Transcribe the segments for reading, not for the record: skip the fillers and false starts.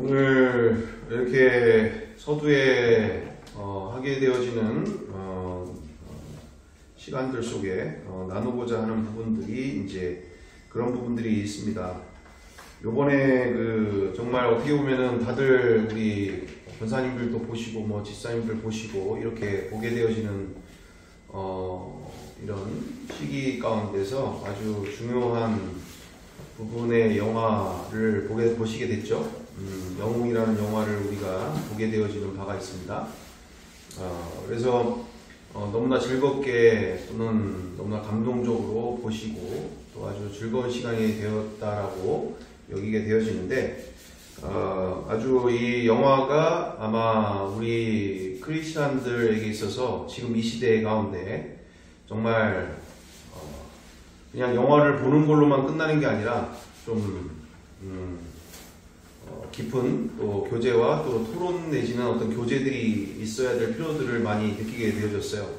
오늘 이렇게 서두에 하게 되어지는 시간들 속에 나누고자 하는 부분들이 이제 그런 부분들이 있습니다. 요번에 정말 어떻게 보면은 다들 우리 권사님들도 보시고 뭐 집사님들 보시고 이렇게 보게 되어지는 이런 시기 가운데서 아주 중요한 부분의 영화를 보시게 됐죠. 영웅이라는 영화를 우리가 보게 되어지는 바가 있습니다. 그래서 너무나 즐겁게 또는 너무나 감동적으로 보시고 또 아주 즐거운 시간이 되었다라고 여기게 되어지는데 아주 이 영화가 아마 우리 크리스찬들에게 있어서 지금 이 시대 가운데 정말 그냥 영화를 보는 걸로만 끝나는 게 아니라 좀 깊은 또 교제와 또 토론 내지는 어떤 교제들이 있어야 될 필요들을 많이 느끼게 되어졌어요.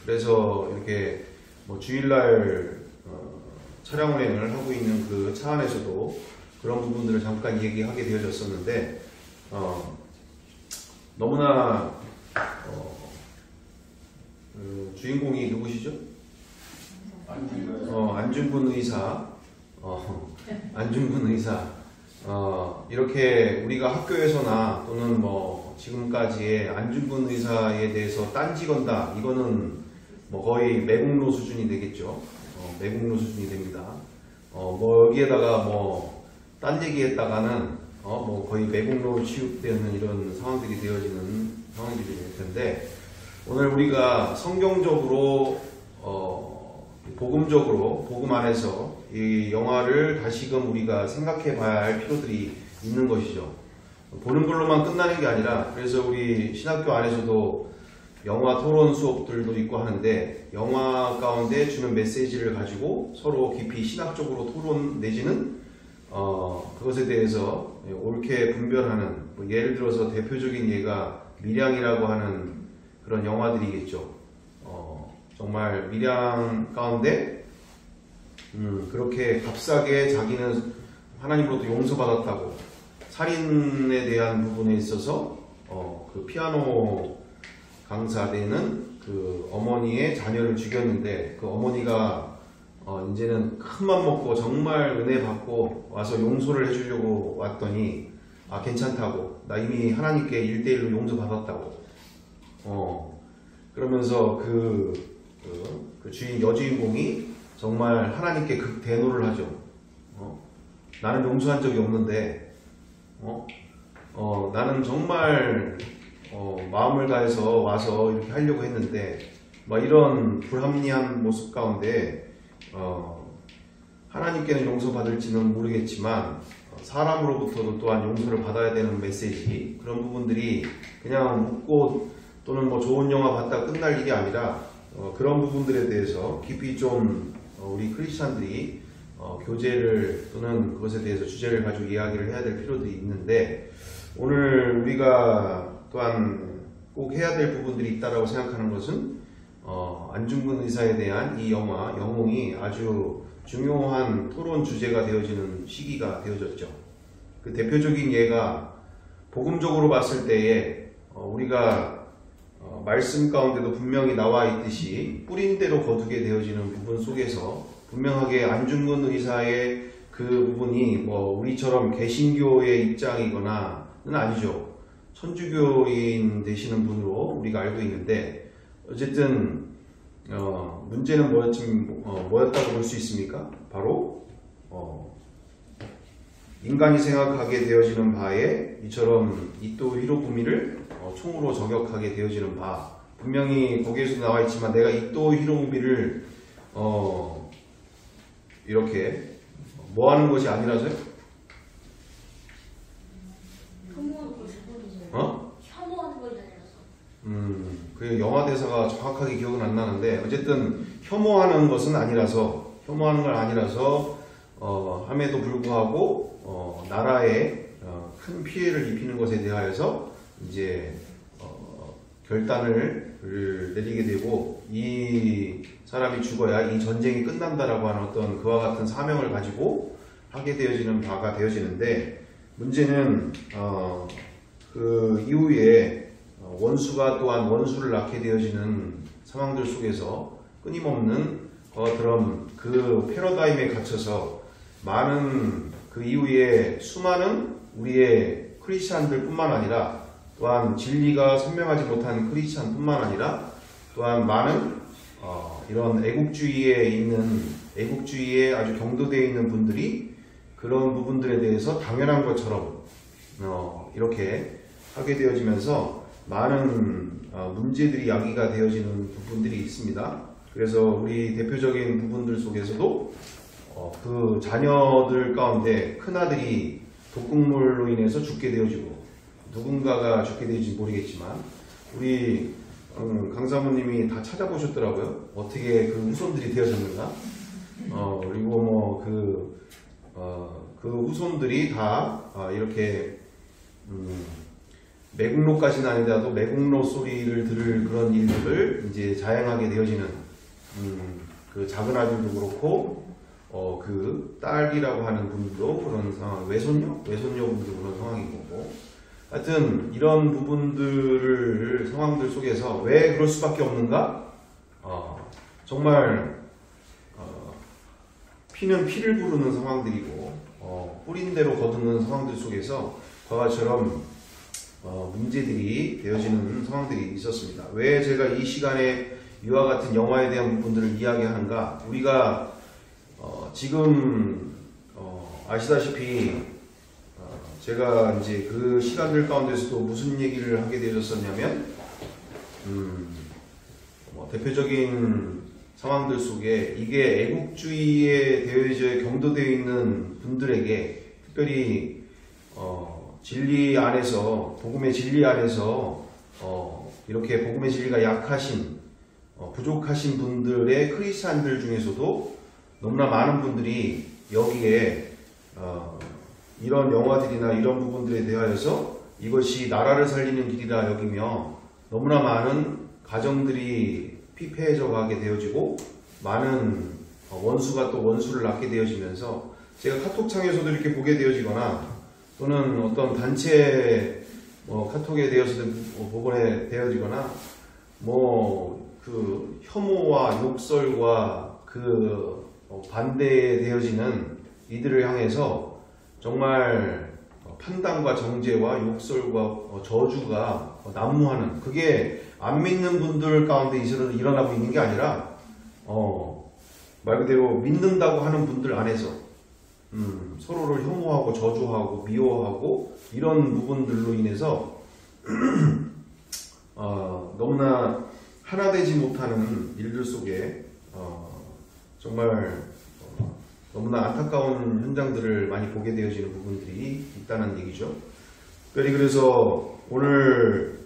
그래서 이렇게 뭐 주일날 차량 운행을 하고 있는 그 차 안에서도 그런 부분들을 잠깐 얘기하게 되어졌었는데 너무나 주인공이 누구시죠? 안중근 의사. 안중근 의사. 이렇게 우리가 학교에서나 또는 뭐 지금까지의 안중근 의사에 대해서 딴지 건다. 이거는 뭐 거의 매국노 수준이 되겠죠. 매국노 수준이 됩니다. 뭐 여기에다가 뭐 딴 얘기 했다가는 뭐 거의 매국노로 취급되는 이런 상황들이 되어지는 상황들이 될 텐데 오늘 우리가 성경적으로 복음적으로 복음 안에서 이 영화를 다시금 우리가 생각해 봐야 할 필요들이 있는 것이죠. 보는 걸로만 끝나는 게 아니라 그래서 우리 신학교 안에서도 영화 토론 수업들도 있고 하는데 영화 가운데 주는 메시지를 가지고 서로 깊이 신학적으로 토론 내지는 그것에 대해서 옳게 분별하는 뭐 예를 들어서 대표적인 예가 밀양이라고 하는 그런 영화들이겠죠. 정말 밀양 가운데 그렇게 값싸게 자기는 하나님으로부터 용서받았다고 살인에 대한 부분에 있어서 그 피아노 강사되는 그 어머니의 자녀를 죽였는데 그 어머니가 이제는 큰맘 먹고 정말 은혜 받고 와서 용서를 해주려고 왔더니 괜찮다고 나 이미 하나님께 1대1로 용서받았다고 그러면서 그 여주인공이 정말 하나님께 극대노를 하죠. 나는 용서한 적이 없는데 나는 정말 마음을 다해서 와서 이렇게 하려고 했는데 이런 불합리한 모습 가운데 하나님께는 용서받을지는 모르겠지만 사람으로부터도 또한 용서를 받아야 되는 메시지 그런 부분들이 그냥 웃고 또는 뭐 좋은 영화 봤다 끝날 일이 아니라 그런 부분들에 대해서 깊이 좀 우리 크리스찬들이 교제를 또는 그것에 대해서 주제를 가지고 이야기를 해야 될 필요들이 있는데 오늘 우리가 또한 꼭 해야 될 부분들이 있다고 생각하는 것은 안중근 의사에 대한 이 영화 영웅이 아주 중요한 토론 주제가 되어지는 시기가 되어졌죠. 그 대표적인 예가 복음적으로 봤을 때에 우리가 말씀 가운데도 분명히 나와 있듯이 뿌린 대로 거두게 되어지는 부분 속에서 분명하게 안중근 의사의 그 부분이 뭐 우리처럼 개신교의 입장이거나는 아니죠. 천주교인 되시는 분으로 우리가 알고 있는데 어쨌든 문제는 뭐였다고 볼 수 있습니까? 바로 인간이 생각하게 되어지는 바에 이처럼 이토 히로부미를 총으로 저격하게 되어지는 바 분명히 거기에서도 나와 있지만 내가 이토 히로부미를 이렇게 뭐 하는 것이 아니라서요? 혐오하는 것이 아니라서. 그 영화 대사가 정확하게 기억은 안 나는데 어쨌든 혐오하는 것은 아니라서 함에도 불구하고 나라에 큰 피해를 입히는 것에 대하여서 이제 결단을 내리게 되고 이 사람이 죽어야 이 전쟁이 끝난다라고 하는 어떤 그와 같은 사명을 가지고 하게 되어지는 바가 되어지는데 문제는 그 이후에 원수가 또한 원수를 낳게 되어지는 상황들 속에서 끊임없는 그런 그 패러다임에 갇혀서 많은 그 이후에 수많은 우리의 크리스찬들 뿐만 아니라 또한 진리가 선명하지 못한 크리스찬 뿐만 아니라 또한 많은 이런 애국주의에 아주 경도되어 있는 분들이 그런 부분들에 대해서 당연한 것처럼 이렇게 하게 되어지면서 많은 문제들이 야기가 되어지는 부분들이 있습니다. 그래서 우리 대표적인 부분들 속에서도 그 자녀들 가운데 큰아들이 독극물로 인해서 죽게 되어지고 누군가가 죽게 되어질지 모르겠지만 우리 강사모님이 다 찾아보셨더라고요. 어떻게 그 후손들이 되어졌는가. 그리고 뭐 그 후손들이 다 이렇게 매국노까지는 아니더라도 매국노 소리를 들을 그런 일들을 이제 자행하게 되어지는 그 작은 아들도 그렇고 그 딸이라고 하는 분도 그런 상황, 외손녀분도 그런 상황인 거고, 하여튼 이런 부분들을 상황들 속에서 왜 그럴 수밖에 없는가? 정말 피는 피를 부르는 상황들이고 뿌린 대로 거두는 상황들 속에서 과거처럼 문제들이 되어지는 상황들이 있었습니다. 왜 제가 이 시간에 이와 같은 영화에 대한 부분들을 이야기하는가? 우리가 지금 아시다시피 제가 이제 그 시간들 가운데서도 무슨 얘기를 하게 되었었냐면 대표적인 상황들 속에 이게 애국주의에 되어져 경도되어 있는 분들에게 특별히 진리 안에서 복음의 진리 안에서 이렇게 복음의 진리가 약하신 부족하신 분들의 크리스찬들 중에서도 너무나 많은 분들이 여기에 이런 영화들이나 이런 부분들에 대하여서 이것이 나라를 살리는 길이라 여기며 너무나 많은 가정들이 피폐해져 가게 되어지고 많은 원수가 또 원수를 낳게 되어지면서 제가 카톡창에서도 이렇게 보게 되어지거나 또는 어떤 단체 카톡에 대해서도 보게 되어지거나 그 혐오와 욕설과 그 반대에 되어지는 이들을 향해서 정말 판단과 정죄와 욕설과 저주가 난무하는, 그게 안 믿는 분들 가운데 일어나고 있는 게 아니라 말 그대로 믿는다고 하는 분들 안에서 서로를 혐오하고 저주하고 미워하고 이런 부분들로 인해서 너무나 하나 되지 못하는 일들 속에 정말 너무나 안타까운 현장들을 많이 보게 되어지는 부분들이 있다는 얘기죠. 특별히 그래서 오늘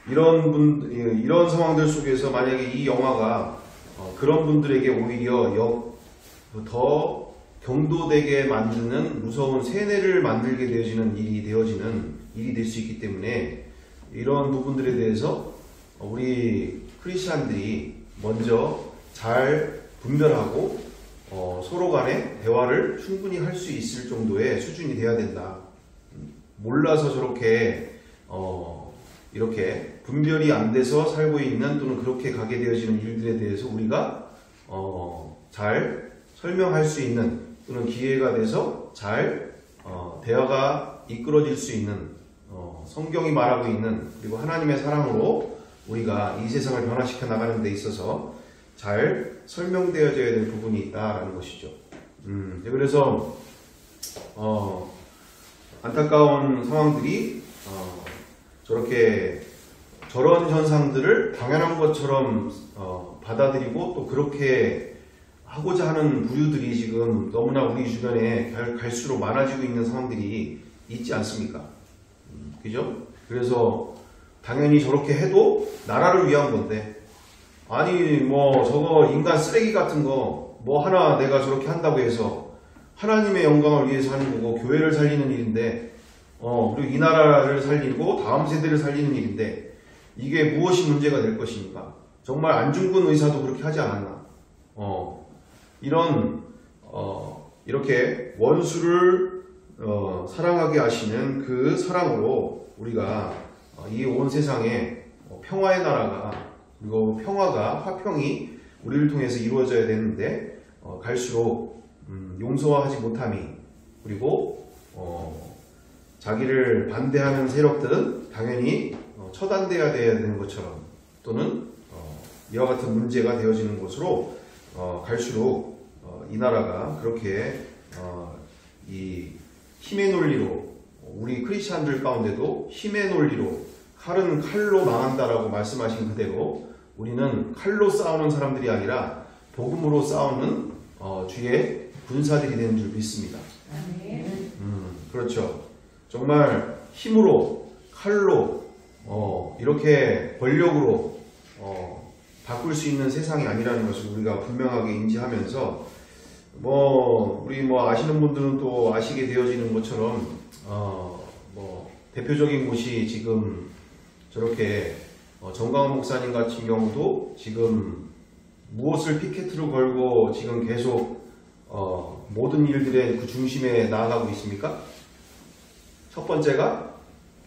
이런 상황들 속에서 만약에 이 영화가 그런 분들에게 오히려 더 경도되게 만드는 무서운 세뇌를 만들게 되어지는 일이 될 수 있기 때문에 이런 부분들에 대해서 우리 크리스찬들이 먼저 잘 분별하고 서로 간의 대화를 충분히 할 수 있을 정도의 수준이 돼야 된다. 몰라서 저렇게 이렇게 분별이 안 돼서 살고 있는 또는 그렇게 가게 되어지는 일들에 대해서 우리가 잘 설명할 수 있는 또는 기회가 돼서 잘 대화가 이끌어질 수 있는 성경이 말하고 있는, 그리고 하나님의 사랑으로 우리가 이 세상을 변화시켜 나가는 데 있어서 잘 설명되어져야 될 부분이 있다라는 것이죠. 그래서 안타까운 상황들이 저런 현상들을 당연한 것처럼 받아들이고 또 그렇게 하고자 하는 부류들이 지금 너무나 우리 주변에 갈수록 많아지고 있는 상황들이 있지 않습니까? 그죠? 그래서 당연히 저렇게 해도 나라를 위한 건데, 아니 저거 인간 쓰레기 같은 거 하나 내가 저렇게 한다고 해서 하나님의 영광을 위해서 하는 거고 교회를 살리는 일인데 그리고 이 나라를 살리고 다음 세대를 살리는 일인데 이게 무엇이 문제가 될 것입니까? 정말 안중근 의사도 그렇게 하지 않았나? 이렇게 원수를 사랑하게 하시는 그 사랑으로 우리가 이 온 세상에 평화의 나라가, 그리고 평화가, 화평이 우리를 통해서 이루어져야 되는데 갈수록 용서하지 못함이, 그리고 자기를 반대하는 세력들은 당연히 처단돼야 되는 것처럼, 또는 이와 같은 문제가 되어지는 것으로 갈수록 이 나라가 그렇게 이 힘의 논리로, 우리 크리스찬들 가운데도 힘의 논리로, 칼은 칼로 망한다라고 말씀하신 그대로 우리는 칼로 싸우는 사람들이 아니라 복음으로 싸우는 주의 군사들이 되는 줄 믿습니다. 그렇죠. 정말 힘으로, 칼로, 이렇게 권력으로 바꿀 수 있는 세상이 아니라는 것을 우리가 분명하게 인지하면서, 우리 아시는 분들은 또 아시게 되어지는 것처럼, 대표적인 곳이 지금 저렇게 정강원 목사님 같은 경우도 지금 무엇을 피켓으로 걸고 지금 계속 모든 일들의 그 중심에 나아가고 있습니까? 첫 번째가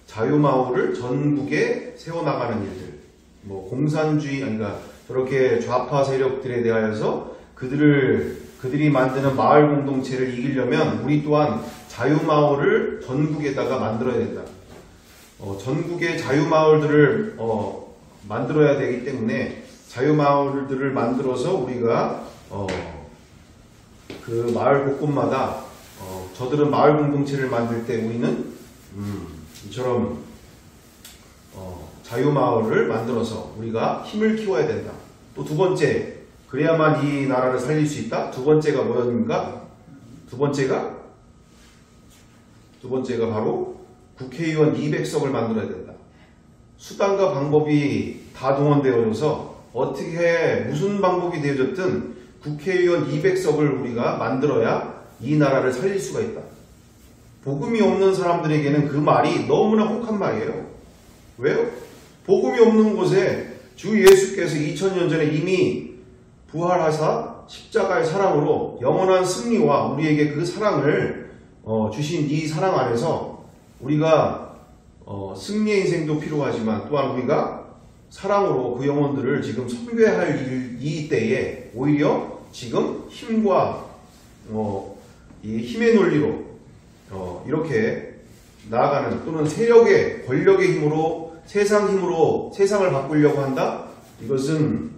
자유마을을 전국에 세워나가는 일들, 공산주의, 그러니까 저렇게 좌파 세력들에 대하여서 그들이 만드는 마을 공동체를 이기려면 우리 또한 자유마을을 전국에다가 만들어야 된다. 전국의 자유마을들을 만들어야 되기 때문에 자유마을들을 만들어서 우리가 그 마을 곳곳마다 저들은 마을 공동체를 만들 때 우리는 이처럼 자유마을을 만들어서 우리가 힘을 키워야 된다. 또 두 번째, 그래야만 이 나라를 살릴 수 있다. 두 번째가 뭐였습니까? 두 번째가 바로 국회의원 200석을 만들어야 된다. 수단과 방법이 다 동원되어져서 무슨 방법이 되어졌든 국회의원 200석을 우리가 만들어야 이 나라를 살릴 수가 있다. 복음이 없는 사람들에게는 그 말이 너무나 혹한 말이에요. 왜요? 복음이 없는 곳에 주 예수께서 2000년 전에 이미 부활하사 십자가의 사랑으로 영원한 승리와 우리에게 그 사랑을 주신 이 사랑 안에서 우리가 승리의 인생도 필요하지만 또한 우리가 사랑으로 그 영혼들을 지금 선교할 이 때에 오히려 지금 힘과 이 힘의 논리로 이렇게 나아가는, 또는 세력의, 권력의 힘으로, 세상을 바꾸려고 한다? 이것은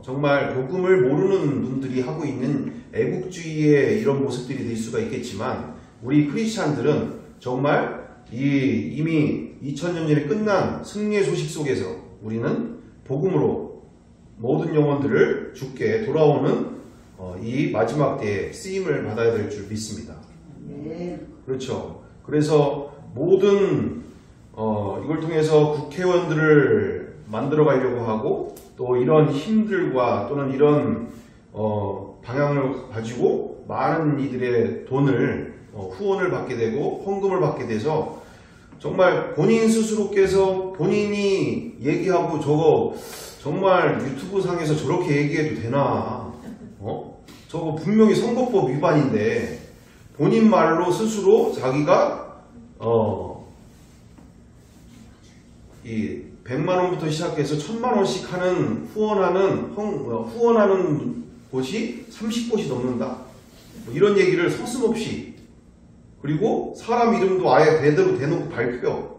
정말 복음을 모르는 분들이 하고 있는 애국주의의 이런 모습들이 될 수가 있겠지만, 우리 크리스찬들은 정말 이미 2000년 전에 끝난 승리의 소식 속에서 우리는 복음으로 모든 영혼들을 주께 돌아오는 이 마지막 때에 쓰임을 받아야 될 줄 믿습니다. 그렇죠. 그래서 모든 이걸 통해서 국회의원들을 만들어 가려고 하고, 또 이런 힘들과 또는 이런 방향을 가지고 많은 이들의 돈을 후원을 받게 되고 헌금을 받게 돼서 정말 본인 스스로께서 본인이 얘기하고 저거 정말 유튜브 상에서 저렇게 얘기해도 되나? 저거 분명히 선거법 위반인데 본인 말로 스스로 자기가 이 100만원부터 시작해서 1000만원씩 하는 후원하는 곳이 30곳이 넘는다. 이런 얘기를 서슴없이, 그리고 사람 이름도 아예 대대로 대놓고 밝혀.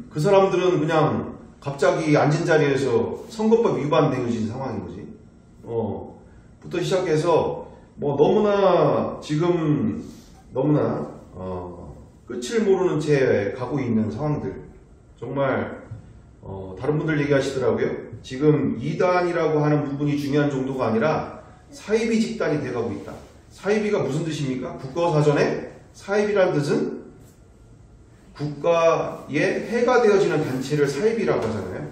그 사람들은 그냥 갑자기 앉은 자리에서 선거법 위반되어진 상황인 거지. 부터 시작해서 너무나 지금 끝을 모르는 채 가고 있는 상황들. 정말 다른 분들 얘기하시더라고요. 지금 이단이라고 하는 부분이 중요한 정도가 아니라 사이비 집단이 돼가고 있다. 사이비가 무슨 뜻입니까? 국어사전에 사이비란 뜻은 국가에 해가 되어지는 단체를 사이비라고 하잖아요.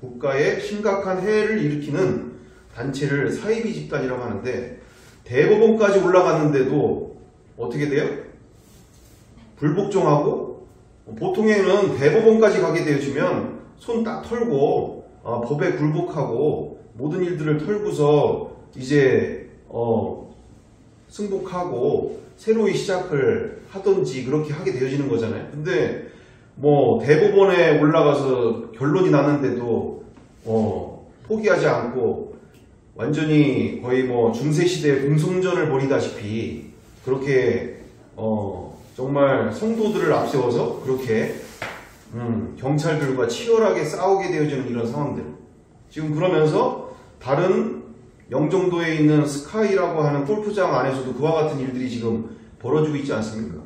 국가에 심각한 해를 일으키는 단체를 사이비 집단이라고 하는데, 대법원까지 올라갔는데도 어떻게 돼요? 불복종하고, 보통에는 대법원까지 가게 되어지면 손 딱 털고 법에 굴복하고 모든 일들을 털고서 이제 승복하고 새로이 시작을 하든지 그렇게 하게 되어지는 거잖아요. 근데 뭐 대법원에 올라가서 결론이 났는데도 포기하지 않고 완전히 거의 뭐 중세시대의 공성전을 벌이다시피 그렇게 정말 성도들을 앞세워서 그렇게 경찰들과 치열하게 싸우게 되어지는 이런 상황들. 지금 그러면서 다른 영종도에 있는 스카이라고 하는 골프장 안에서도 그와 같은 일들이 지금 벌어지고 있지 않습니까?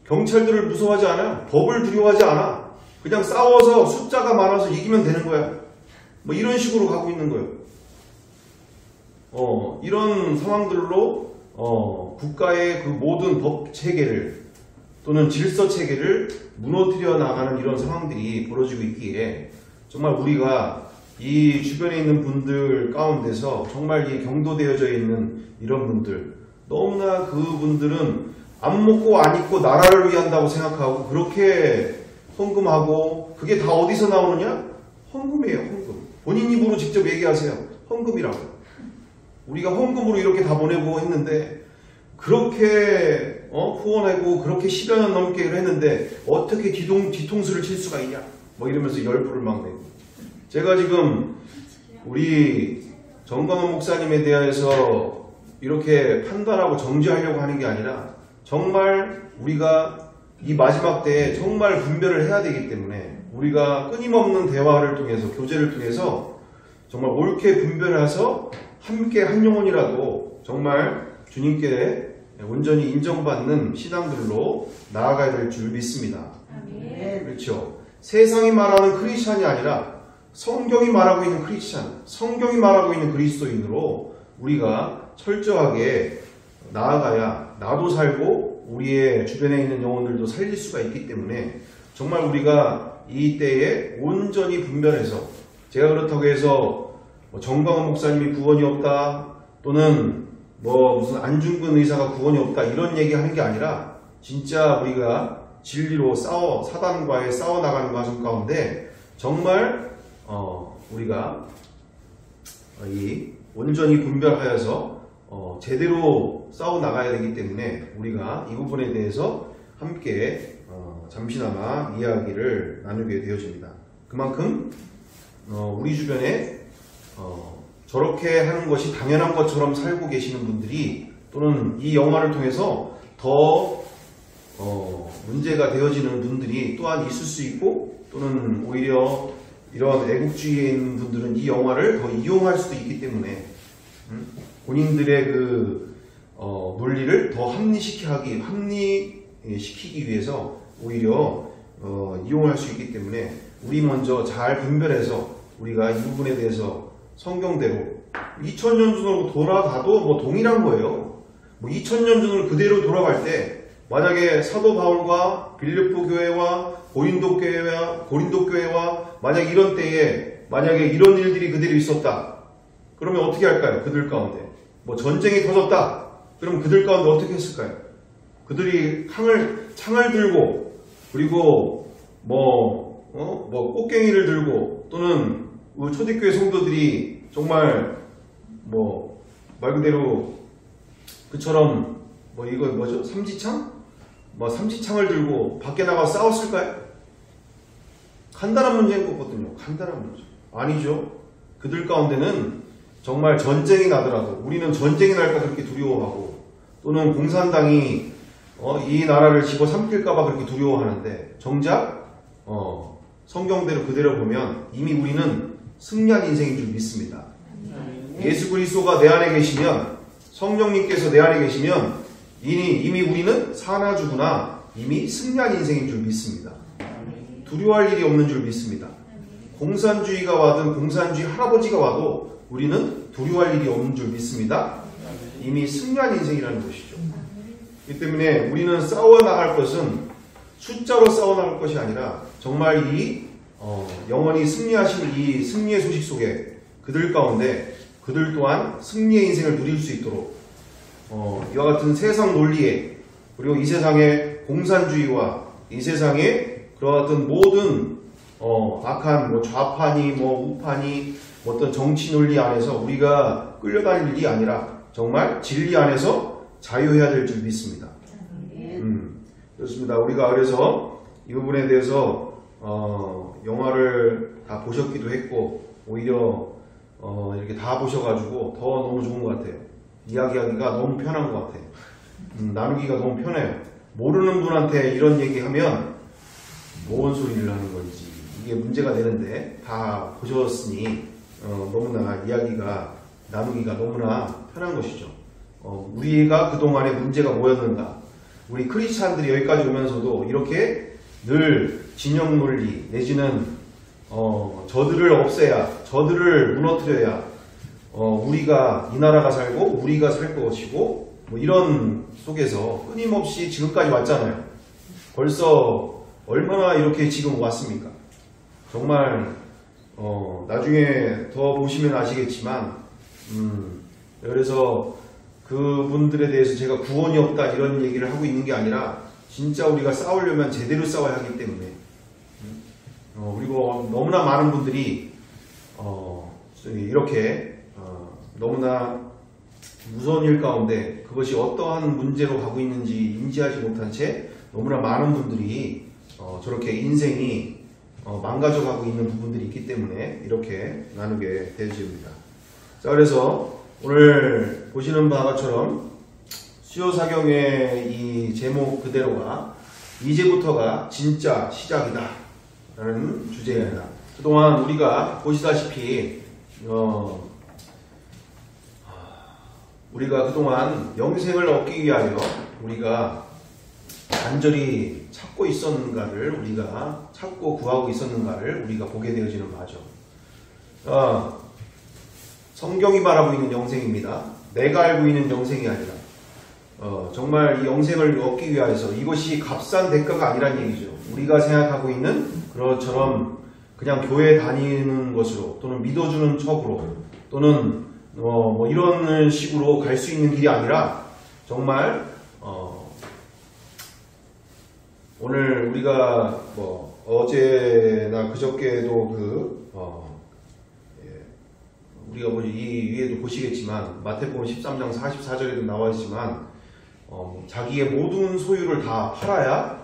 경찰들을 무서워하지 않아요. 법을 두려워하지 않아. 그냥 싸워서 숫자가 많아서 이기면 되는 거야. 뭐 이런 식으로 가고 있는 거예요. 이런 상황들로 국가의 그 모든 법 체계를 또는 질서 체계를 무너뜨려 나가는 이런 상황들이 벌어지고 있기에 정말 우리가 이 주변에 있는 분들 가운데서 정말 이 경도되어져 있는 이런 분들, 너무나 그분들은 안 먹고 안 입고 나라를 위한다고 생각하고 그렇게 헌금하고, 그게 다 어디서 나오느냐? 헌금이에요, 헌금. 본인 입으로 직접 얘기하세요. 헌금이라고. 우리가 헌금으로 이렇게 다 보내고 했는데, 그렇게 후원하고 그렇게 10여 년 넘게 했는데 어떻게 뒤통수를 칠 수가 있냐? 뭐 이러면서 열불을 막 내고. 제가 지금 우리 정광훈 목사님에 대해서 이렇게 판단하고 정죄하려고 하는 게 아니라, 정말 우리가 이 마지막 때에 정말 분별을 해야 되기 때문에 우리가 끊임없는 대화를 통해서, 교제를 통해서 정말 옳게 분별해서 함께 한 영혼이라도 정말 주님께 온전히 인정받는 신앙들로 나아가야 될 줄 믿습니다. 아멘. 그렇죠. 세상이 말하는 크리스찬이 아니라 성경이 말하고 있는 크리스찬, 성경이 말하고 있는 그리스도인으로 우리가 철저하게 나아가야 나도 살고 우리의 주변에 있는 영혼들도 살릴 수가 있기 때문에 정말 우리가 이 때에 온전히 분별해서, 제가 그렇다고 해서 정광훈 목사님이 구원이 없다 또는 무슨 안중근 의사가 구원이 없다 이런 얘기하는 게 아니라, 진짜 우리가 진리로 사단과의 싸워나가는 과정 가운데 정말 우리가 이 온전히 분별하여서 제대로 싸워나가야 되기 때문에 우리가 이 부분에 대해서 함께 잠시나마 이야기를 나누게 되어집니다. 그만큼 우리 주변에 저렇게 하는 것이 당연한 것처럼 살고 계시는 분들이, 또는 이 영화를 통해서 더 문제가 되어지는 분들이 또한 있을 수 있고, 또는 오히려 이런 애국주의에 있는 분들은 이 영화를 더 이용할 수도 있기 때문에 본인들의 그 논리를 더 합리시키기 위해서 오히려 이용할 수 있기 때문에 우리 먼저 잘 분별해서 우리가 이 부분에 대해서 성경대로 2000년 전으로 돌아가도 동일한 거예요. 2000년 전으로 그대로 돌아갈 때 만약에 사도 바울과 빌립보 교회와 고린도 교회와 만약 이런 때에 만약에 이런 일들이 그대로 있었다. 그러면 어떻게 할까요? 그들 가운데 전쟁이 터졌다. 그럼 그들 가운데 어떻게 했을까요? 그들이 창을 들고, 그리고 꽃갱이를 들고, 또는 초대교회 성도들이 정말 말 그대로 그처럼 이거 뭐죠? 삼지창? 삼지창을 들고 밖에 나가 싸웠을까요? 간단한 문제인 거거든요. 간단한 문제. 아니죠. 그들 가운데는 정말 전쟁이 나더라도, 우리는 전쟁이 날까 그렇게 두려워하고, 또는 공산당이 이 나라를 집어삼킬까봐 그렇게 두려워하는데, 정작 성경대로 그대로 보면 이미 우리는 승리한 인생인 줄 믿습니다. 예수 그리스도가 내 안에 계시면, 성령님께서 내 안에 계시면 이미 우리는 사나 죽으나 이미 승리한 인생인 줄 믿습니다. 두려워할 일이 없는 줄 믿습니다. 공산주의가 와든 공산주의 할아버지가 와도 우리는 두려워할 일이 없는 줄 믿습니다. 이미 승리한 인생이라는 것이죠. 그렇기 때문에 우리는 싸워나갈 것은 숫자로 싸워나갈 것이 아니라, 정말 이 영원히 승리하신 이 승리의 소식 속에 그들 가운데 그들 또한 승리의 인생을 누릴 수 있도록 이와 같은 세상 논리에, 그리고 이 세상의 공산주의와 이 세상의 그와 같은 모든 악한 좌파니 우파니 어떤 정치 논리 안에서 우리가 끌려다닐 일이 아니라, 정말 진리 안에서 자유해야 될 줄 믿습니다. 그렇습니다. 우리가 그래서 이 부분에 대해서 영화를 다 보셨기도 했고 오히려 이렇게 다 보셔가지고 더 너무 좋은 것 같아요. 이야기하기가 너무 편한 것 같아요. 나누기가 너무 편해요. 모르는 분한테 이런 얘기하면 뭔 소리를 하는 건지 이게 문제가 되는데 다 보셨으니 너무나 이야기가 나누기가 너무나 편한 것이죠. 우리가 그동안의 문제가 뭐였는가, 우리 크리스찬들이 여기까지 오면서도 이렇게 늘 진영 논리 내지는 저들을 없애야, 저들을 무너뜨려야 우리가 이 나라가 살고 우리가 살 것이고 뭐 이런 속에서 끊임없이 지금까지 왔잖아요. 벌써 얼마나 이렇게 지금 왔습니까? 정말 나중에 더 보시면 아시겠지만 그래서 그분들에 대해서 제가 구원이 없다 이런 얘기를 하고 있는 게 아니라 진짜 우리가 싸우려면 제대로 싸워야 하기 때문에 그리고 너무나 많은 분들이 이렇게 너무나 무서운 일 가운데 그것이 어떠한 문제로 가고 있는지 인지하지 못한 채 너무나 많은 분들이 저렇게 인생이 망가져가고 있는 부분들이 있기 때문에 이렇게 나누게 되어집니다. 자, 그래서 오늘 보시는 바처럼 수요사경의 이 제목 그대로가 이제부터가 진짜 시작이다 라는 주제입니다. 그동안 우리가 보시다시피 우리가 그동안 영생을 얻기 위하여 우리가 간절히 찾고 있었는가를 우리가 찾고 구하고 있었는가를 우리가 보게 되어지는 바죠. 성경이 말하고 있는 영생입니다. 내가 알고 있는 영생이 아니라 정말 이 영생을 얻기 위하여서 이것이 값싼 대가가 아니란 얘기죠. 우리가 생각하고 있는 그것처럼 그냥 교회 다니는 것으로 또는 믿어주는 척으로 또는 뭐 이런 식으로 갈 수 있는 길이 아니라 정말 오늘 우리가 뭐 어제나 그저께도 우리가 이 위에도 보시겠지만 마태복음 13장 44절에도 나와 있지만 자기의 모든 소유를 다 팔아야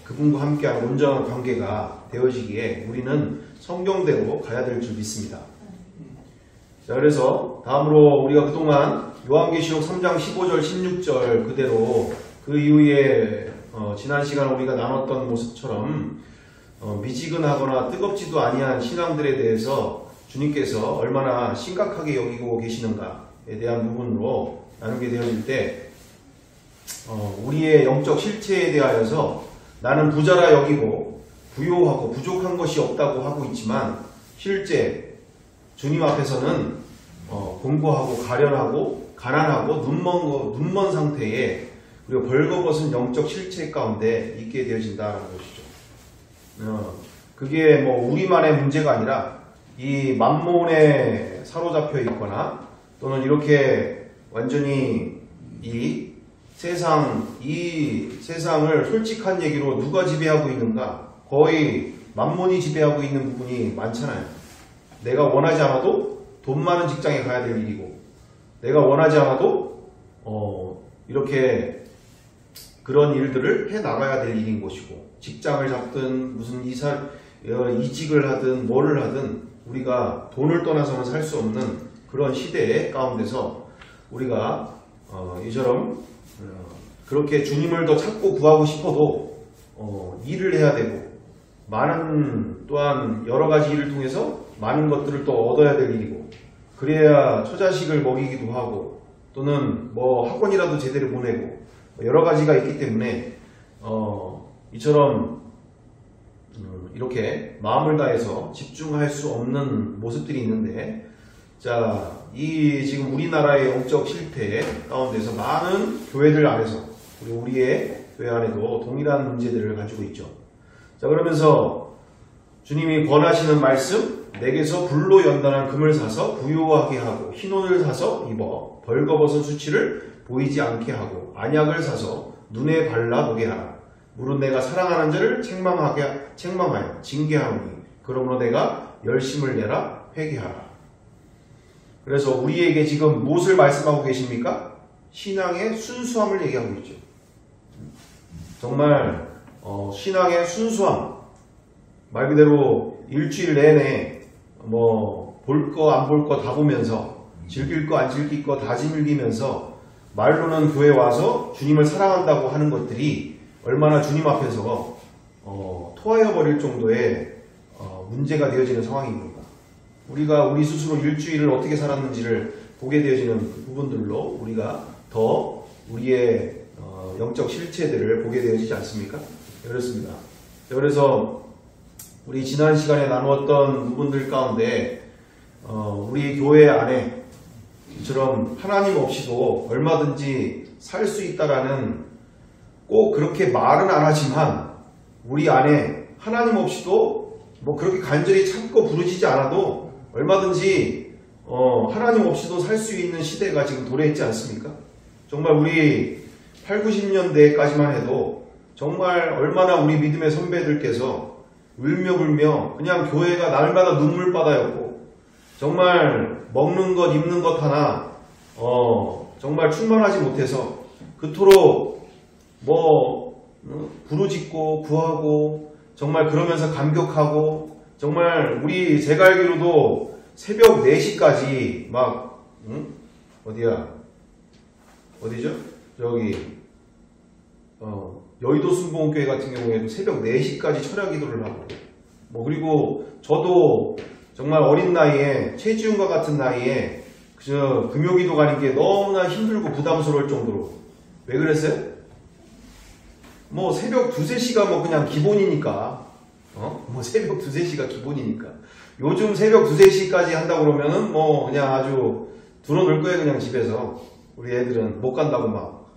그분과 함께하는 온전한 관계가 되어지기에 우리는 성경대로 가야 될 줄 믿습니다. 자, 그래서 다음으로 우리가 그동안 요한계시록 3장 15절 16절 그대로 그 이후에 지난 시간 우리가 나눴던 모습처럼 미지근하거나 뜨겁지도 아니한 신앙들에 대해서 주님께서 얼마나 심각하게 여기고 계시는가에 대한 부분으로 나누게 되어질 때 우리의 영적 실체에 대하여서 나는 부자라 여기고 부요하고 부족한 것이 없다고 하고 있지만 실제 주님 앞에서는 공고하고 가련하고 가난하고 눈먼 상태에 그리고 벌거벗은 영적 실체 가운데 있게 되어진다는 것이죠. 그게 뭐 우리만의 문제가 아니라 이 만몬에 사로잡혀 있거나 또는 이렇게 완전히 이 세상을 솔직한 얘기로 누가 지배하고 있는가? 거의 만몬이 지배하고 있는 부분이 많잖아요. 내가 원하지 않아도 돈 많은 직장에 가야 될 일이고 내가 원하지 않아도 이렇게 그런 일들을 해 나가야 될 일인 것이고 직장을 잡든 무슨 이직을 하든 뭐를 하든 우리가 돈을 떠나서는 살 수 없는 그런 시대 가운데서 우리가 이처럼 그렇게 주님을 더 찾고 구하고 싶어도 일을 해야 되고 많은 또한 여러 가지 일을 통해서 많은 것들을 또 얻어야 될 일이고 그래야 처자식을 먹이기도 하고 또는 뭐 학원이라도 제대로 보내고 여러 가지가 있기 때문에 이처럼 이렇게 마음을 다해서 집중할 수 없는 모습들이 있는데 자, 이 지금 우리나라의 영적 실태 가운데서 많은 교회들 안에서 그리고 우리의 교회 안에도 동일한 문제들을 가지고 있죠. 자, 그러면서 주님이 권하시는 말씀 내게서 불로 연단한 금을 사서 부요하게 하고 흰옷을 사서 입어 벌거벗은 수치를 보이지 않게 하고 안약을 사서 눈에 발라 보게 하라. 무릇 내가 사랑하는 자를 책망하여 징계하노니 그러므로 내가 열심을 내라 회개하라. 그래서 우리에게 지금 무엇을 말씀하고 계십니까? 신앙의 순수함을 얘기하고 있죠. 정말 신앙의 순수함, 말 그대로 일주일 내내 뭐 볼 거 안 볼 거 다 보면서 즐길 거 안 즐길 거 다 즐기면서 말로는 교회 와서 주님을 사랑한다고 하는 것들이 얼마나 주님 앞에서 토하여 버릴 정도의 문제가 되어지는 상황입니다. 우리가 우리 스스로 일주일을 어떻게 살았는지를 보게 되어지는 그 부분들로 우리가 더 우리의 영적 실체들을 보게 되어지지 않습니까? 그렇습니다. 그래서 우리 지난 시간에 나누었던 부분들 가운데 우리 교회 안에 이처럼 하나님 없이도 얼마든지 살 수 있다라는 꼭 그렇게 말은 안 하지만 우리 안에 하나님 없이도 뭐 그렇게 간절히 참고 부르짖지 않아도 얼마든지 하나님 없이도 살 수 있는 시대가 지금 도래했지 않습니까? 정말 우리 8, 90년대까지만 해도 정말 얼마나 우리 믿음의 선배들께서 울며불며 그냥 교회가 날마다 눈물바다였고 정말 먹는 것 입는 것 하나 정말 충만하지 못해서 그토록 부르짖고 구하고 정말 그러면서 감격하고 정말 제가 알기로도 새벽 4시까지 막 어디죠? 저기 여의도 순복음교회 같은 경우에도 새벽 4시까지 철야 기도를 하고 그리고 저도 정말 어린 나이에 최지훈과 같은 나이에 금요기도 가는 게 너무나 힘들고 부담스러울 정도로 왜 그랬어요? 새벽 2-3시가 그냥 기본이니까 새벽 2-3시가 기본이니까 요즘 새벽 2-3시까지 한다고 그러면은 그냥 아주 들어놓을 거예요. 그냥 집에서 우리 애들은 못 간다고 막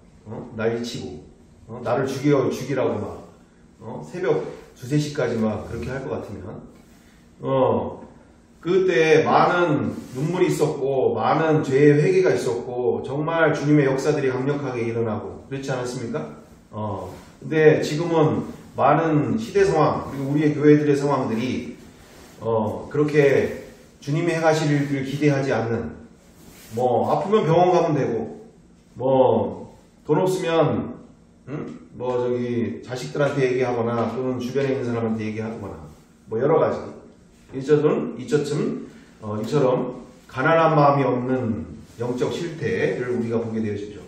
난리치고 나를 죽이라고 막 새벽 2-3시까지 막 그렇게 할 것 같으면 그때 많은 눈물이 있었고 많은 죄의 회개가 있었고 정말 주님의 역사들이 강력하게 일어나고 그렇지 않았습니까? 근데 지금은 많은 시대 상황 그리고 우리의 교회들의 상황들이 그렇게 주님이 행하실 일들을 기대하지 않는 아프면 병원 가면 되고 돈 없으면 자식들한테 얘기하거나 또는 주변에 있는 사람한테 얘기하거나 여러 가지 이처럼 가난한 마음이 없는 영적 실태를 우리가 보게 되어지죠.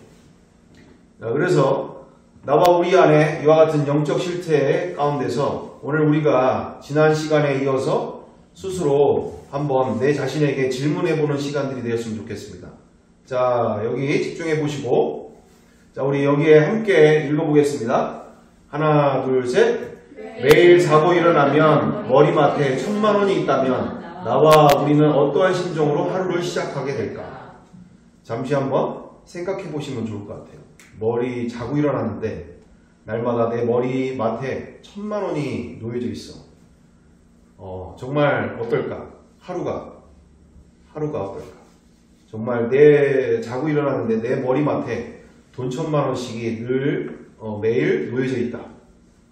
그래서 나와 우리 안에 이와 같은 영적 실태 가운데서 오늘 우리가 지난 시간에 이어서 스스로 한번 내 자신에게 질문해보는 시간들이 되었으면 좋겠습니다. 자, 여기 집중해 보시고 자, 우리 여기에 함께 읽어보겠습니다. 하나, 둘, 셋. 매일 자고 일어나면 머리맡에 1000만원이 있다면 나와 우리는 어떠한 심정으로 하루를 시작하게 될까? 잠시 한번 생각해 보시면 좋을 것 같아요. 자고 일어났는데 날마다 내 머리맡에 1000만원이 놓여져 있어. 정말 어떨까? 하루가 어떨까? 정말 자고 일어났는데 내 머리맡에 돈 1000만원씩이 매일 놓여져 있다.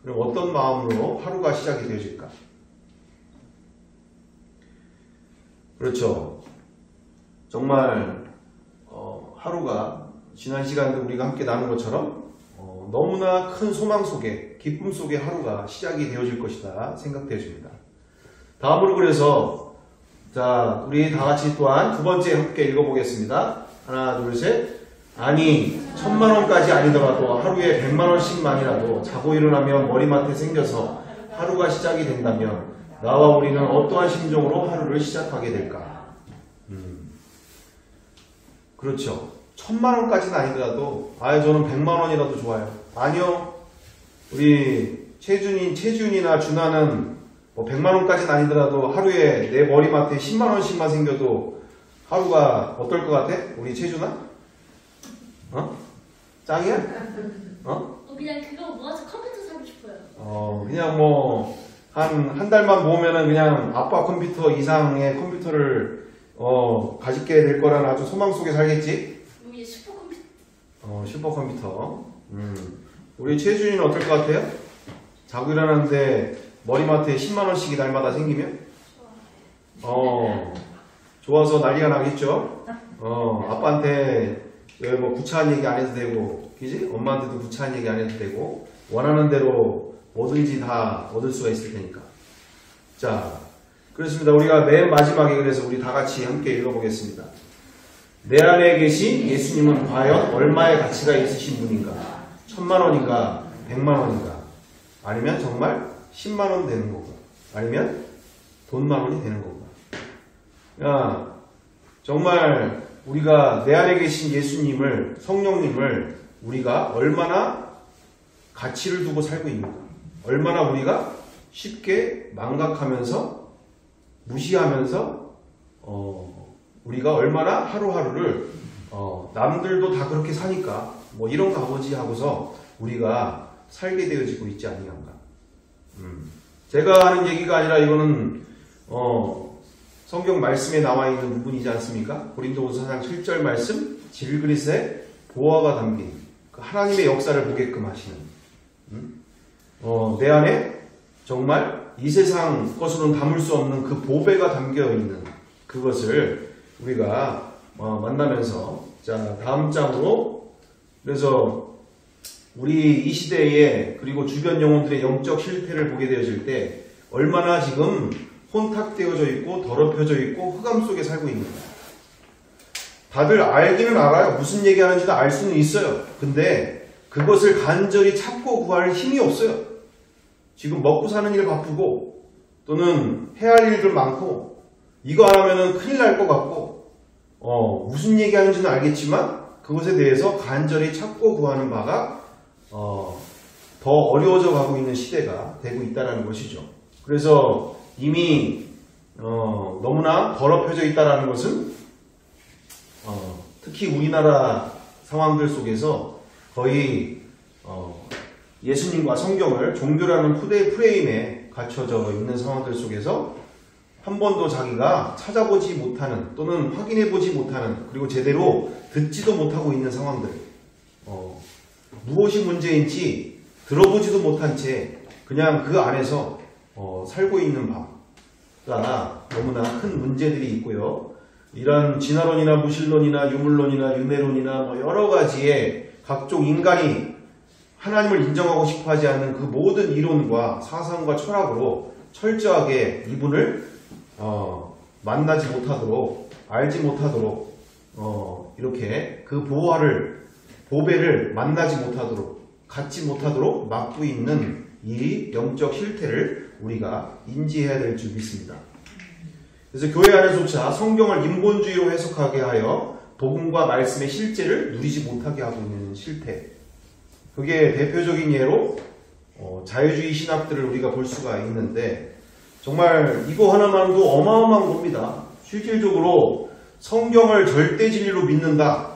그럼 어떤 마음으로 하루가 시작이 되어질까? 그렇죠. 정말 하루가 지난 시간에 우리가 함께 나눈 것처럼 너무나 큰 소망 속에 기쁨 속에 하루가 시작이 되어질 것이다 생각되어집니다. 다음으로 그래서 자 우리 다같이 또한 두 번째 함께 읽어보겠습니다. 하나 둘 셋. 아니 1000만원까지 아니더라도 하루에 100만원씩만이라도 자고 일어나면 머리맡에 생겨서 하루가 시작이 된다면 나와 우리는 어떠한 심정으로 하루를 시작하게 될까? 그렇죠. 1000만원까지는 아니더라도 저는 100만원이라도 좋아요. 아니요. 우리 최준이나 준하는 100만원까지는 아니더라도 하루에 내 머리맡에 10만원씩만 생겨도 하루가 어떨 것 같아? 우리 최준아? 짱이야? 그냥 그거 모아서 컴퓨터 사고 싶어요. 그냥 한 달만 모으면은 그냥 아빠 컴퓨터 이상의 컴퓨터를 가지게 될 거라는 아주 소망 속에 살겠지? 우리 슈퍼컴퓨터. 슈퍼컴퓨터. 우리 최준이는 어떨 것 같아요? 자고 일어났는데 머리맡에 10만원씩이 날마다 생기면? 좋아서 난리가 나겠죠? 아빠한테 뭐 구차한 얘기 안 해도 되고, 그지? 엄마한테도 구차한 얘기 안 해도 되고, 원하는 대로 뭐든지 다 얻을 수가 있을 테니까. 자, 그렇습니다. 우리가 맨 마지막에 그래서 우리 다 같이 함께 읽어보겠습니다. 내 안에 계신 예수님은 과연 얼마의 가치가 있으신 분인가? 1000만원인가? 100만원인가? 아니면 정말 10만원 되는 거고, 아니면 돈 만원이 되는 거고. 야, 정말 우리가 내 안에 계신 예수님을, 성령님을 우리가 얼마나 가치를 두고 살고 있는가? 얼마나 우리가 쉽게 망각하면서 무시하면서 우리가 얼마나 하루하루를 남들도 다 그렇게 사니까 뭐 이런가 보지 하고서 우리가 살게 되어지고 있지 아니한가. 제가 하는 얘기가 아니라 이거는 성경 말씀에 나와 있는 부분이지 않습니까? 고린도후서 4장 7절 말씀, 질그릇에 보화가 담긴 그 하나님의 역사를 보게끔 하시는 내 안에 정말 이 세상 것으로는 담을 수 없는 그 보배가 담겨 있는 그것을 우리가 만나면서, 자, 다음 장으로, 그래서 우리 이 시대에 그리고 주변 영혼들의 영적 실태를 보게 되어질 때 얼마나 지금 혼탁되어져 있고 더럽혀져 있고 흑암 속에 살고 있는가. 다들 알기는 알아요. 무슨 얘기하는지도 알 수는 있어요. 근데 그것을 간절히 찾고 구할 힘이 없어요. 지금 먹고 사는 일 바쁘고 또는 해야 할 일들 많고 이거 안 하면은 큰일 날 것 같고 무슨 얘기하는지는 알겠지만 그것에 대해서 간절히 찾고 구하는 바가 더 어려워져 가고 있는 시대가 되고 있다는 것이죠. 그래서 이미 너무나 더럽혀져 있다는 것은 특히 우리나라 상황들 속에서 거의 예수님과 성경을 종교라는 프레임에 갇혀져 있는 상황들 속에서 한 번도 자기가 찾아보지 못하는 또는 확인해보지 못하는 그리고 제대로 듣지도 못하고 있는 상황들, 무엇이 문제인지 들어보지도 못한 채 그냥 그 안에서 살고 있는 바가 너무나 큰 문제들이 있고요. 이런 진화론이나 무신론이나 유물론이나 윤회론이나 뭐 여러 가지의 각종 인간이 하나님을 인정하고 싶어하지 않는 그 모든 이론과 사상과 철학으로 철저하게 이분을 만나지 못하도록, 알지 못하도록 이렇게 그 보배를 만나지 못하도록, 갖지 못하도록 막고 있는 이 영적 실태를 우리가 인지해야 될 줄 믿습니다. 그래서 교회 안에조차 성경을 인본주의로 해석하게 하여 복음과 말씀의 실제를 누리지 못하게 하고 있는 실태, 그게 대표적인 예로 자유주의 신학들을 우리가 볼 수가 있는데 정말 이거 하나만도 어마어마한 겁니다. 실질적으로 성경을 절대 진리로 믿는다.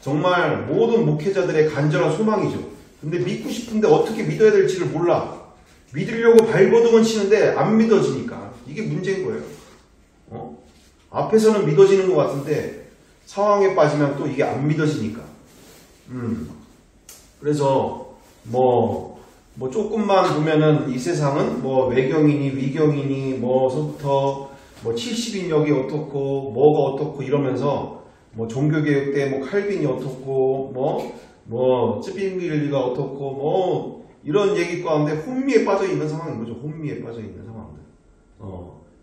정말 모든 목회자들의 간절한 소망이죠. 근데 믿고 싶은데 어떻게 믿어야 될지를 몰라. 믿으려고 발버둥은 치는데 안 믿어지니까 이게 문제인 거예요. 앞에서는 믿어지는 것 같은데 상황에 빠지면 또 이게 안 믿어지니까. 그래서 뭐 조금만 보면은 이 세상은 뭐 외경이니 위경이니 뭐서부터 뭐 70인역이 어떻고 뭐가 어떻고 이러면서 뭐 종교개혁 때 뭐 칼빈이 어떻고 뭐 쯔빙길리가 어떻고 뭐 이런 얘기 가운데 혼미에 빠져 있는 상황인 거죠. 혼미에 빠져 있는 상황들.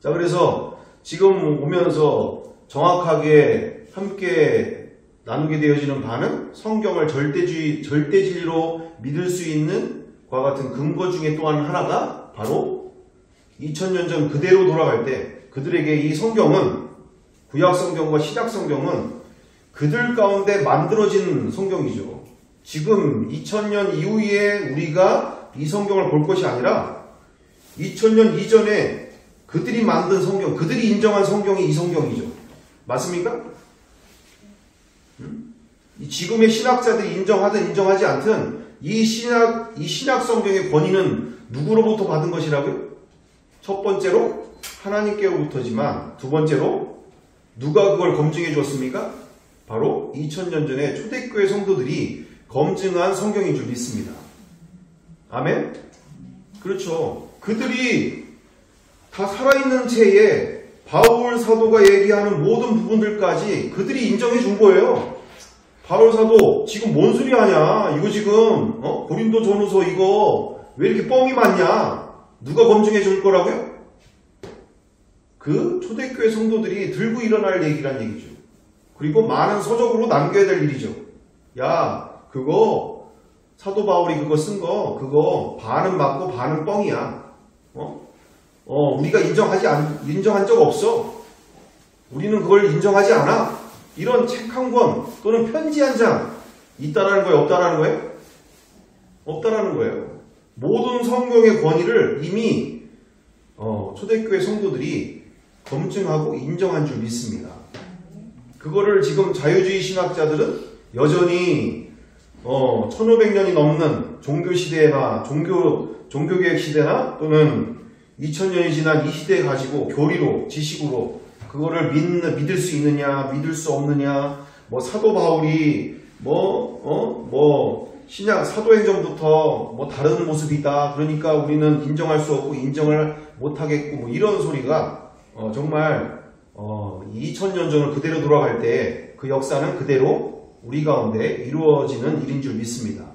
자, 그래서 지금 오면서 정확하게 함께 나누게 되어지는 바는 성경을 절대 진리로 믿을 수 있는 과 같은 근거 중에 또한 하나가 바로 2000년 전 그대로 돌아갈 때 그들에게 이 성경은, 구약 성경과 신약 성경은 그들 가운데 만들어진 성경이죠. 지금 2000년 이후에 우리가 이 성경을 볼 것이 아니라 2000년 이전에 그들이 만든 성경, 그들이 인정한 성경이 이 성경이죠. 맞습니까? 지금의 신학자들이 인정하든 인정하지 않든 이 신약 성경의 권위는 누구로부터 받은 것이라고요? 첫 번째로 하나님께로부터지만 두 번째로 누가 그걸 검증해 주었습니까? 바로 2000년 전에 초대교회 성도들이 검증한 성경인 줄 믿습니다. 아멘? 그렇죠. 그들이 다 살아있는 채에 바울 사도가 얘기하는 모든 부분들까지 그들이 인정해 준 거예요. 바울 사도 지금 뭔 소리 하냐? 이거 지금 고린도 전후서 이거 왜 이렇게 뻥이 많냐? 누가 검증해 줄 거라고요? 그 초대교회 성도들이 들고 일어날 얘기란 얘기죠. 그리고 많은 서적으로 남겨야 될 일이죠. 야, 그거 사도 바울이 그거 쓴 거 그거 반은 맞고 반은 뻥이야. 우리가 인정한 적 없어. 우리는 그걸 인정하지 않아. 이런 책 한 권 또는 편지 한 장 있다라는 거예요? 없다라는 거예요? 없다라는 거예요. 모든 성경의 권위를 이미 초대교회 성도들이 검증하고 인정한 줄 믿습니다. 그거를 지금 자유주의 신학자들은 여전히 1500년이 넘는 종교시대나 종교개혁 시대나 또는 2000년이 지난 이 시대에 가지고 교리로 지식으로 그거를 믿을 수 있느냐 믿을 수 없느냐 뭐 사도 바울이 신약 사도행전부터 뭐 다른 모습이다 그러니까 우리는 인정할 수 없고 인정을 못하겠고 뭐 이런 소리가 정말 2000년 전을 그대로 돌아갈 때 그 역사는 그대로 우리 가운데 이루어지는 일인 줄 믿습니다.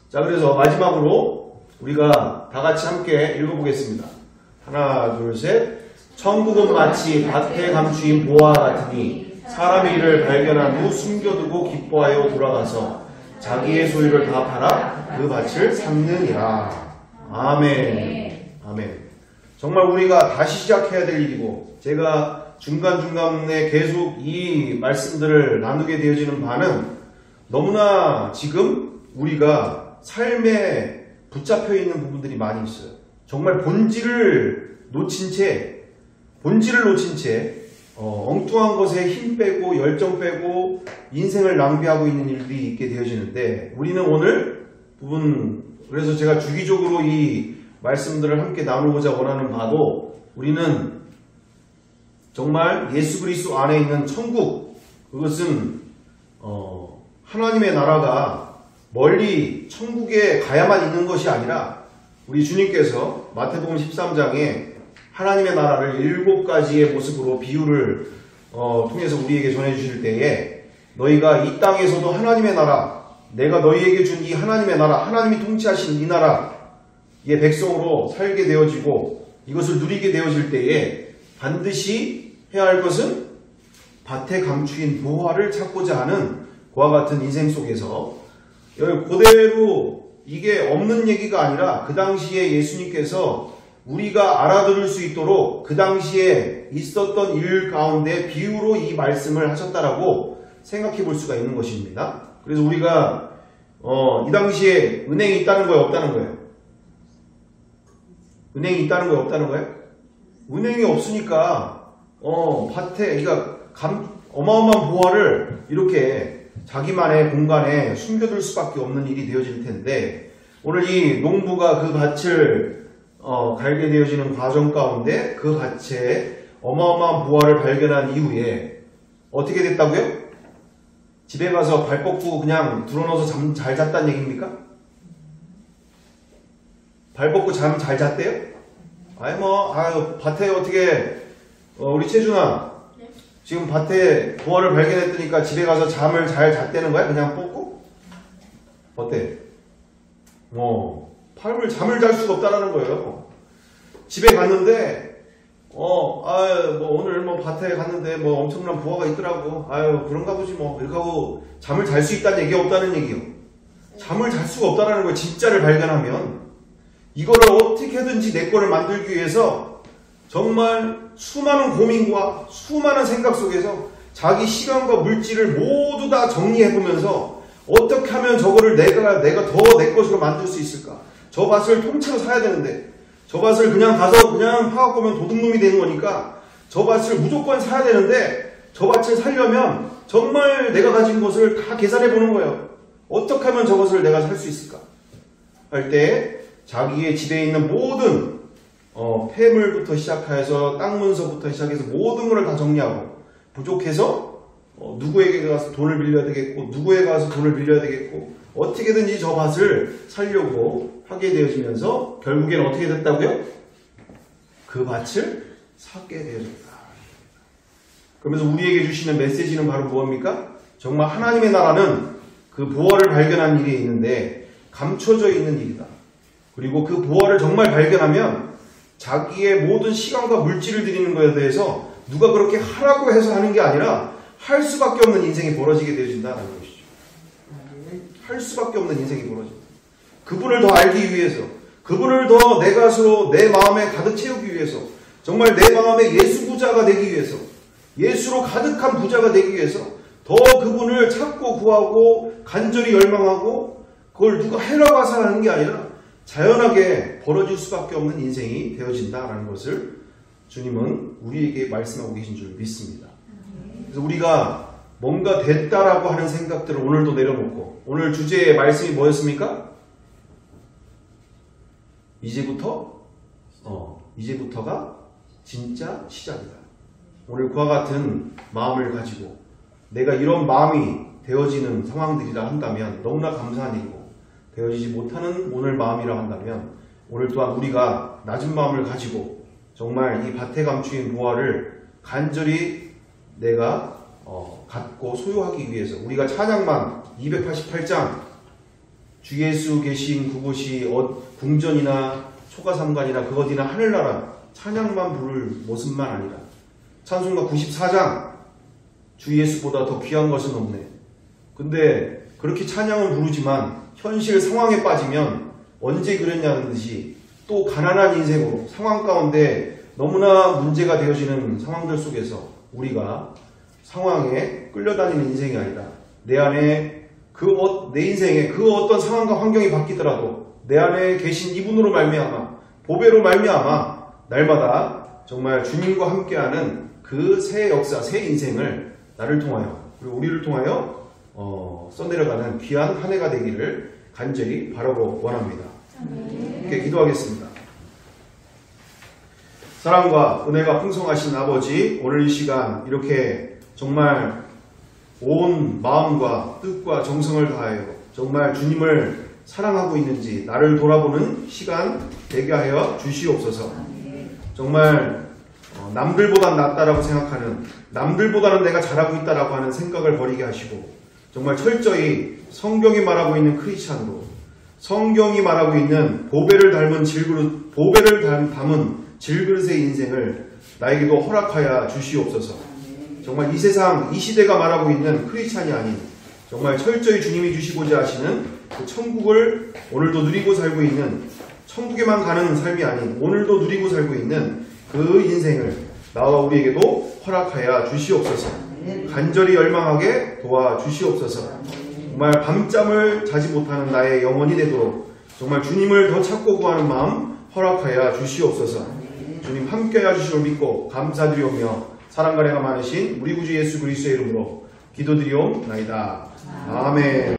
자, 그래서 마지막으로 우리가 다 같이 함께 읽어보겠습니다. 하나, 둘, 셋. 천국은 마치 밭에 감추인 보화 같으니 사람의 일을 발견한 후 숨겨두고 기뻐하여 돌아가서 자기의 소유를 다 팔아 그 밭을 샀느니라. 아멘. 아멘. 정말 우리가 다시 시작해야 될 일이고 제가 중간중간에 계속 이 말씀들을 나누게 되어지는 바는 너무나 지금 우리가 삶에 붙잡혀 있는 부분들이 많이 있어요. 정말 본질을 놓친 채 엉뚱한 것에 힘 빼고 열정 빼고 인생을 낭비하고 있는 일들이 있게 되어지는데 우리는 오늘 부분 그래서 제가 주기적으로 이 말씀들을 함께 나누고자 원하는 바도 우리는 정말 예수 그리스도 안에 있는 천국 그것은 하나님의 나라가 멀리 천국에 가야만 있는 것이 아니라 우리 주님께서 마태복음 13장에 하나님의 나라를 7가지의 모습으로 비유를 통해서 우리에게 전해주실 때에 너희가 이 땅에서도 하나님의 나라 내가 너희에게 준 이 하나님의 나라 하나님이 통치하신 이 나라의 백성으로 살게 되어지고 이것을 누리게 되어질 때에 반드시 해야 할 것은 밭에 감추인 보화를 찾고자 하는 그와 같은 인생 속에서 그대로 이게 없는 얘기가 아니라 그 당시에 예수님께서 우리가 알아들을 수 있도록 그 당시에 있었던 일 가운데 비유로 이 말씀을 하셨다라고 생각해 볼 수가 있는 것입니다. 그래서 우리가 이 당시에 은행이 있다는 거예요? 없다는 거예요? 은행이 있다는 거예요? 없다는 거예요? 은행이 없으니까 밭에 그러니까 어마어마한 보화를 이렇게 자기만의 공간에 숨겨둘 수밖에 없는 일이 되어질 텐데 오늘 이 농부가 그 밭을 갈게 되어지는 과정 가운데 그 밭에 어마어마한 보화를 발견한 이후에 어떻게 됐다고요? 집에 가서 발 뻗고 그냥 들어넣어서 잠 잘 잤다는 얘기입니까? 발 뻗고 잠 잘 잤대요? 밭에 어떻게 우리 채준아 네? 지금 밭에 보화를 발견했으니까 집에 가서 잠을 잘 잤다는 거야? 그냥 뻗고? 어때? 잠을 잘 수가 없다라는 거예요. 집에 갔는데 오늘 밭에 갔는데 엄청난 보화가 있더라고. 그런가 보지 이렇게 하고 잠을 잘 수 있다는 얘기가 없다는 얘기요. 잠을 잘 수가 없다라는 거예요. 진짜를 발견하면 이거를 어떻게든지 내 거를 만들기 위해서 정말 수많은 고민과 수많은 생각 속에서 자기 시간과 물질을 모두 다 정리해보면서 어떻게 하면 저거를 내가 더 내 것으로 만들 수 있을까? 저 밭을 통째로 사야 되는데 저 밭을 그냥 가서 그냥 파갖고 오면 도둑놈이 되는 거니까 저 밭을 무조건 사야 되는데 저 밭을 사려면 정말 내가 가진 것을 다 계산해 보는 거예요. 어떻게 하면 저것을 내가 살 수 있을까? 할 때 자기의 집에 있는 모든 폐물부터 시작해서 땅 문서부터 시작해서 모든 것을 다 정리하고 부족해서 누구에게 가서 돈을 빌려야 되겠고 누구에게 가서 돈을 빌려야 되겠고 어떻게든지 저 밭을 살려고 하게 되어지면서 결국엔 어떻게 됐다고요? 그 밭을 사게 되어졌다. 그러면서 우리에게 주시는 메시지는 바로 무엇입니까? 정말 하나님의 나라는 그 부활을 발견한 일이 있는데 감춰져 있는 일이다. 그리고 그 부활을 정말 발견하면 자기의 모든 시간과 물질을 드리는 것에 대해서 누가 그렇게 하라고 해서 하는 게 아니라 할 수밖에 없는 인생이 벌어지게 되어진다는 것이죠. 할 수밖에 없는 인생이 벌어진다. 그분을 더 알기 위해서, 그분을 더 내 가슴으로 내 마음에 가득 채우기 위해서, 정말 내 마음에 예수 부자가 되기 위해서, 예수로 가득한 부자가 되기 위해서 더 그분을 찾고 구하고 간절히 열망하고 그걸 누가 해라고 해서 하는 게 아니라 자연하게 벌어질 수밖에 없는 인생이 되어진다라는 것을 주님은 우리에게 말씀하고 계신 줄 믿습니다. 그래서 우리가 뭔가 됐다라고 하는 생각들을 오늘도 내려놓고, 오늘 주제의 말씀이 뭐였습니까? 이제부터가 진짜 시작이다. 오늘 그와 같은 마음을 가지고 내가 이런 마음이 되어지는 상황들이라 한다면 너무나 감사한 일이고, 되어지지 못하는 오늘 마음이라 한다면 오늘 또한 우리가 낮은 마음을 가지고 정말 이 밭에 감추인 부활을 간절히 내가 갖고 소유하기 위해서, 우리가 찬양만 288장 주 예수 계신 그곳이 궁전이나 초가삼관이나 그것이나 하늘나라 찬양만 부를 모습만 아니라, 찬송가 94장 주 예수보다 더 귀한 것은 없네. 근데 그렇게 찬양은 부르지만 현실 상황에 빠지면 언제 그랬냐는 듯이 또 가난한 인생으로 상황 가운데 너무나 문제가 되어지는 상황들 속에서 우리가 상황에 끌려다니는 인생이 아니라 내 안에 내 인생에 그 어떤 상황과 환경이 바뀌더라도 내 안에 계신 이분으로 말미암아, 보배로 말미암아 날마다 정말 주님과 함께하는 그 새 역사, 새 인생을 나를 통하여 그리고 우리를 통하여 써내려가는 귀한 한 해가 되기를 간절히 바라고 원합니다. 이렇게 기도하겠습니다. 사랑과 은혜가 풍성하신 아버지, 오늘 이 시간 이렇게 정말 온 마음과 뜻과 정성을 다하여 정말 주님을 사랑하고 있는지 나를 돌아보는 시간 되게 하여 주시옵소서. 정말 남들보단 낫다라고 생각하는, 남들보다는 내가 잘하고 있다라고 하는 생각을 버리게 하시고 정말 철저히 성경이 말하고 있는 크리스찬으로, 성경이 말하고 있는 보배를 담은 질그릇의 인생을 나에게도 허락하여 주시옵소서. 정말 이 세상, 이 시대가 말하고 있는 크리스찬이 아닌 정말 철저히 주님이 주시고자 하시는 그 천국을 오늘도 누리고 살고 있는, 천국에만 가는 삶이 아닌 오늘도 누리고 살고 있는 그 인생을 나와 우리에게도 허락하여 주시옵소서. 간절히 열망하게 도와주시옵소서. 정말 밤잠을 자지 못하는 나의 영혼이 되도록 정말 주님을 더 찾고 구하는 마음 허락하여 주시옵소서. 주님 함께하여 주시를 믿고 감사드리오며 사랑과 은혜가 많으신 우리 구주 예수 그리스도의 이름으로 기도드리옵나이다. 아멘.